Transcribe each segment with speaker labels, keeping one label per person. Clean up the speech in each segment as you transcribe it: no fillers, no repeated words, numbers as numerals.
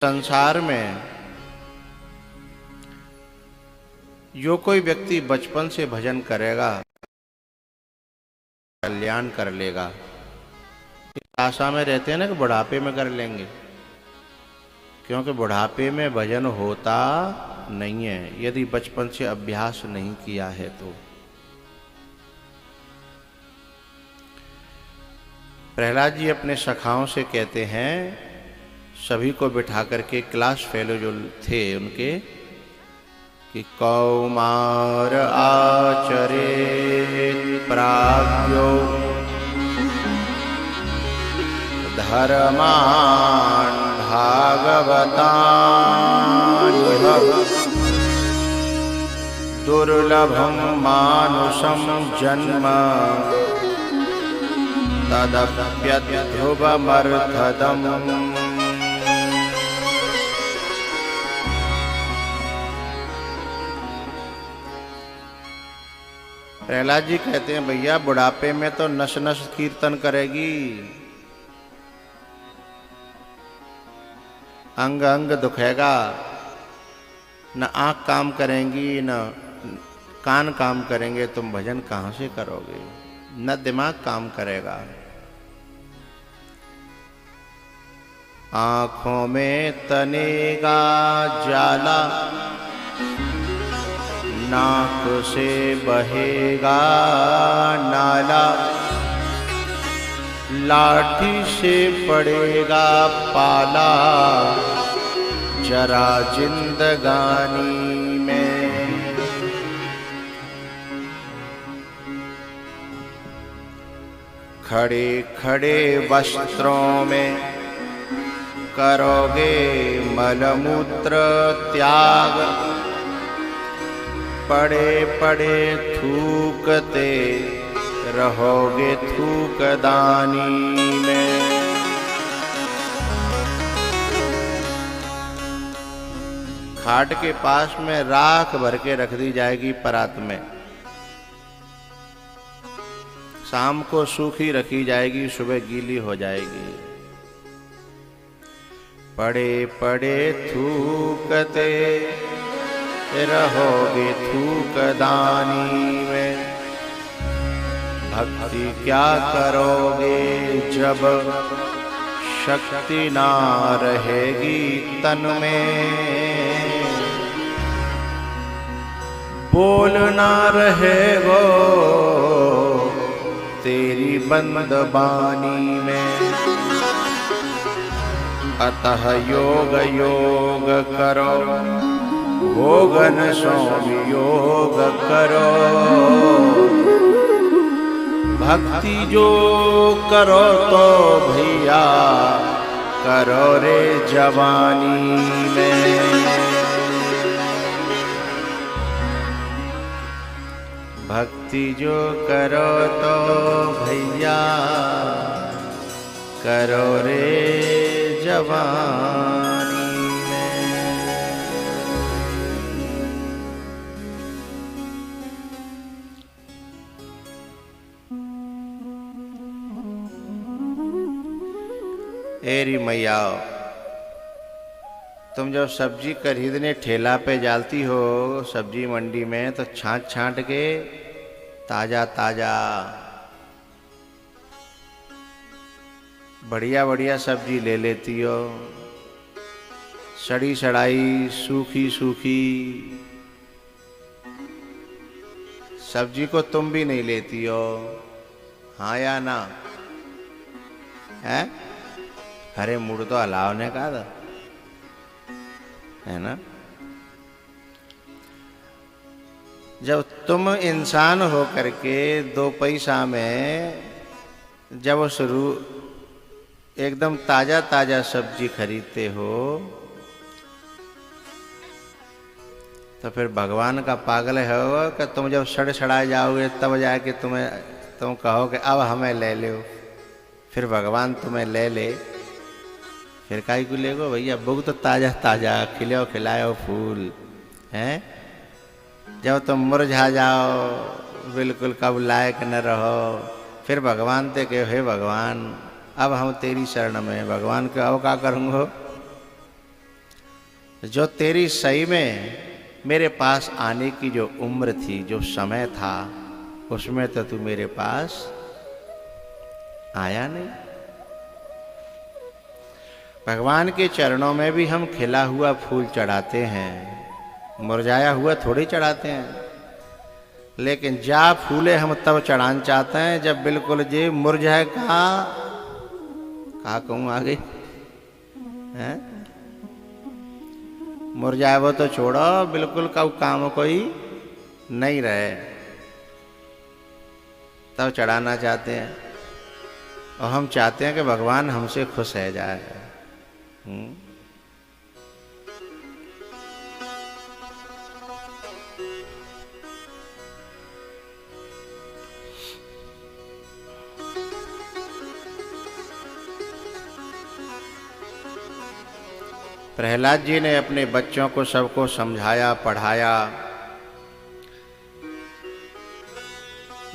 Speaker 1: संसार में जो कोई व्यक्ति बचपन से भजन करेगा कल्याण कर लेगा। इस आशा में रहते हैं ना कि बुढ़ापे में कर लेंगे, क्योंकि बुढ़ापे में भजन होता नहीं है यदि बचपन से अभ्यास नहीं किया है तो। प्रहलाद जी अपने सखाओं से कहते हैं, सभी को बिठा करके क्लास फेलो जो थे उनके, कि कौमार आचरेत प्राज्ञो धर्मान् भागवतान् दुर्लभं मानुषं जन्म तदप्यध्रुवमर्थदम्। प्रहलाद जी कहते हैं, भैया बुढ़ापे में तो नस नस कीर्तन करेगी, अंग अंग दुखेगा, न आंख काम करेंगी न कान काम करेंगे, तुम भजन कहां से करोगे, न दिमाग काम करेगा। आंखों में तनेगा जाला, नाक से बहेगा नाला, लाठी से पड़ेगा पाला, जरा जिंदगानी में। खड़े खड़े वस्त्रों में करोगे मलमूत्र त्याग, पड़े पड़े थूकते रहोगे थूकदानी में। खाट के पास में राख भर के रख दी जाएगी परात में, शाम को सूखी रखी जाएगी, सुबह गीली हो जाएगी। पड़े पड़े थूकते रहोगे थूकदानी में। भक्ति क्या करोगे जब शक्ति ना रहेगी तन में, बोल ना रहे वो तेरी बंद बानी में। अतः योग योग करो, भोगन सोम योग करो, भक्ति जो करो तो भैया करो रे जवानी में। भक्ति जो करो तो भैया करो रे जवानी में। एरी मैया, तुम जब सब्जी खरीदने ठेला पे जाती हो सब्जी मंडी में, तो छांट छांट के ताजा ताजा बढ़िया बढ़िया सब्जी ले लेती हो। सड़ी सड़ाई सूखी सूखी सब्जी को तुम भी नहीं लेती हो, हाँ या ना? है अरे मुड़ तो अलाव ने कहा था, है ना? जब तुम इंसान हो करके दो पैसा में जब उस एकदम ताजा ताजा सब्जी खरीदते हो, तो फिर भगवान का पागल है वो कि तुम जब सड़ सड़ा जाओगे तब जाके तुम कहो कि अब हमें ले लो, फिर भगवान तुम्हें ले ले, फिर काई को लेगो भैया? बुग तो ताजा ताजा खिलो खिलायो फूल हैं। जब तुम मुरझा जाओ बिल्कुल कब लायक न रहो, फिर भगवान ते कहो, हे भगवान अब हम तेरी शरण में। भगवान के अब क्या करूँगो? जो तेरी सही में मेरे पास आने की जो उम्र थी, जो समय था, उसमें तो तू मेरे पास आया नहीं। भगवान के चरणों में भी हम खिला हुआ फूल चढ़ाते हैं, मुरझाया हुआ थोड़ी चढ़ाते हैं। लेकिन जा फूले हम तब चढ़ाना चाहते हैं जब बिल्कुल जे मुरझाए। कहा कहूँ आगे हैं, मुरझाए वो तो छोड़ो, बिल्कुल का काम कोई नहीं रहे तब चढ़ाना चाहते हैं। और हम चाहते हैं कि भगवान हमसे खुश रह जाए। प्रहलाद जी ने अपने बच्चों को सबको समझाया, पढ़ाया।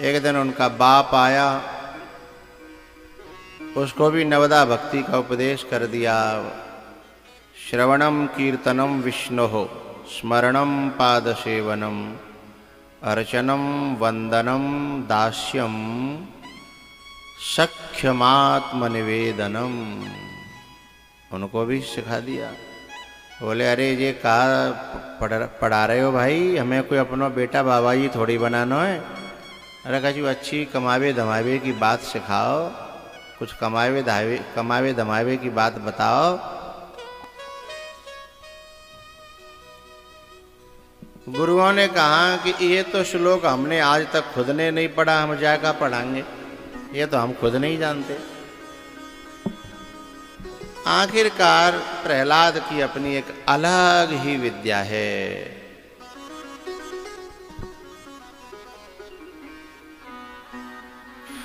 Speaker 1: एक दिन उनका बाप आया, उसको भी नवदा भक्ति का उपदेश कर दिया। श्रवणम कीर्तनम विष्णोः स्मरणम पाद सेवनम अर्चनम वंदनम दास्यम सख्यमात्म निवेदनम। उनको भी सिखा दिया। बोले अरे ये कहा पढ़ा रहे हो भाई, हमें कोई अपना बेटा बाबा जी थोड़ी बनाना है। अरे कहा अच्छी कमावे धमावे की बात सिखाओ, कुछ कमावे धमावे की बात बताओ। गुरुओं ने कहा कि ये तो श्लोक हमने आज तक खुद ने नहीं पढ़ा, हम जाकर पढ़ाएंगे, ये तो हम खुद नहीं जानते। आखिरकार प्रहलाद की अपनी एक अलग ही विद्या है।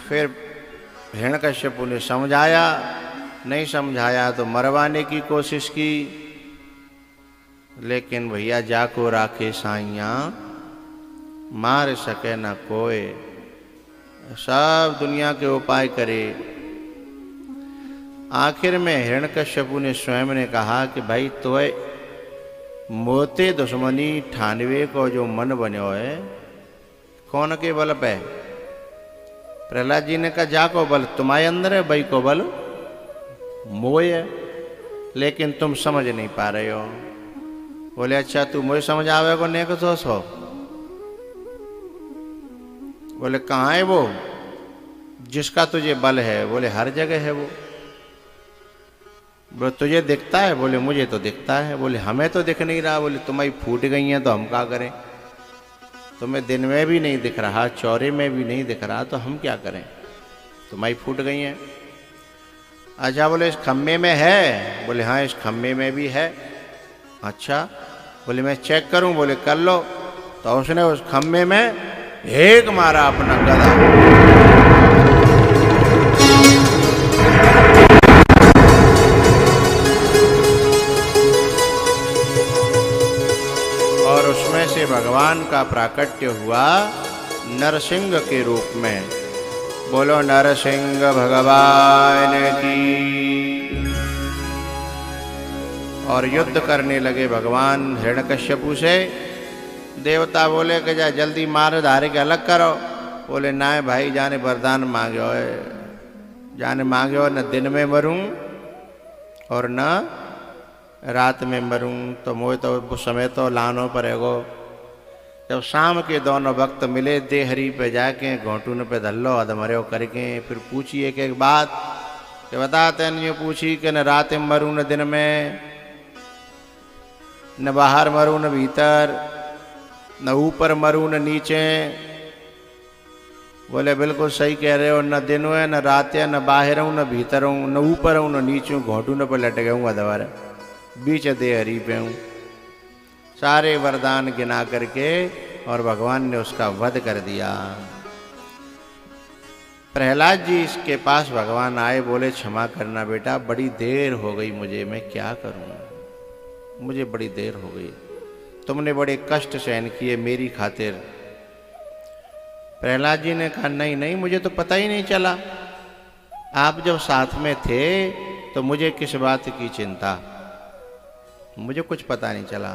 Speaker 1: फिर हिरण्यकश्यप ने समझाया, नहीं समझाया तो मरवाने की कोशिश की। लेकिन भैया जाको राखे साइया मार सके न कोई, सब दुनिया के उपाय करे। आखिर में हिरण्यकश्यप ने स्वयं ने कहा कि भाई तो मोते दुश्मनी ठानवे को जो मन बनो है, कौन के बल पे? प्रहलाद जी ने कहा जाको बल तुम्हारे अंदर है, भाई को बल मोय है, लेकिन तुम समझ नहीं पा रहे हो। बोले अच्छा तू मुझे समझ आवे को नहीं तो सो। बोले कहाँ है वो जिसका तुझे बल है? बोले हर जगह है वो। बोले तुझे दिखता है? बोले मुझे तो दिखता है। बोले हमें तो दिख नहीं रहा। बोले तुम्हारी फूट गई हैं तो हम क्या करें? तुम्हें दिन में भी नहीं दिख रहा, चौरे में भी नहीं दिख रहा, तो हम क्या करें? तुम्हारी फूट गई हैं। अच्छा बोले इस खम्भे में है? बोले हाँ इस खम्भे में भी है। अच्छा बोले मैं चेक करूं? बोले कर लो। तो उसने उस खम्भे में एक मारा अपना गदा। और उसमें से भगवान का प्राकट्य हुआ नरसिंह के रूप में। बोलो नरसिंह भगवान की। और युद्ध करने लगे भगवान हिरण्यकश्यपु से। देवता बोले कि जा जल्दी मार धारे के अलग करो। बोले ना भाई जाने वरदान मांगो है, जाने मांगो न दिन में मरूं और न रात में मरूं, तो मोए तो उस समय तो लानो पड़ेगो। जब शाम के दोनों वक्त मिले देहरी पे जाके घोटून पे धल्लो अधमरे करके फिर पूछी एक एक बात कि बताते नहीं। पूछी कि न रात में मरूं न दिन में, न बाहर मरूं न भीतर, न ऊपर मरूं न नीचे। बोले बिल्कुल सही कह रहे हो, न दिन है न रात है, न बाहर हूँ न भीतर हूँ, न ऊपर हूँ न नीचे हूँ, घोटून पर लट गया हूँ अधवार, बीच देहरी पे हूँ। सारे वरदान गिना करके और भगवान ने उसका वध कर दिया। प्रहलाद जी इसके पास भगवान आए, बोले क्षमा करना बेटा, बड़ी देर हो गई मुझे, मैं क्या करूं, मुझे बड़ी देर हो गई, तुमने बड़े कष्ट सहन किए मेरी खातिर। प्रहलाद जी ने कहा नहीं नहीं, मुझे तो पता ही नहीं चला, आप जब साथ में थे तो मुझे किस बात की चिंता। मुझे कुछ पता नहीं चला।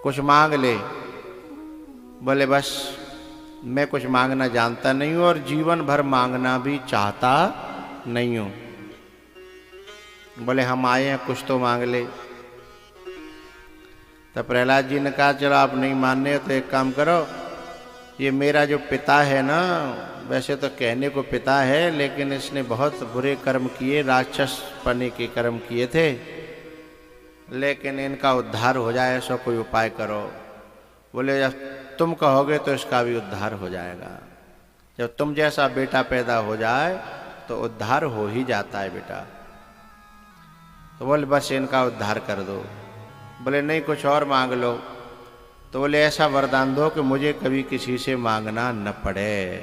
Speaker 1: कुछ मांग ले। बोले बस मैं कुछ मांगना जानता नहीं हूं और जीवन भर मांगना भी चाहता नहीं हूं। बोले हम आए हैं, कुछ तो मांग ले। तो प्रहलाद जी ने कहा चलो आप नहीं मानने हो तो एक काम करो, ये मेरा जो पिता है ना, वैसे तो कहने को पिता है लेकिन इसने बहुत बुरे कर्म किए, राक्षस पने के कर्म किए थे, लेकिन इनका उद्धार हो जाए ऐसा कोई उपाय करो। बोले जब तुम कहोगे तो इसका भी उद्धार हो जाएगा। जब तुम जैसा बेटा पैदा हो जाए तो उद्धार हो ही जाता है बेटा। तो बोले बस इनका उद्धार कर दो। बोले नहीं कुछ और मांग लो। तो बोले ऐसा वरदान दो कि मुझे कभी किसी से मांगना न पड़े।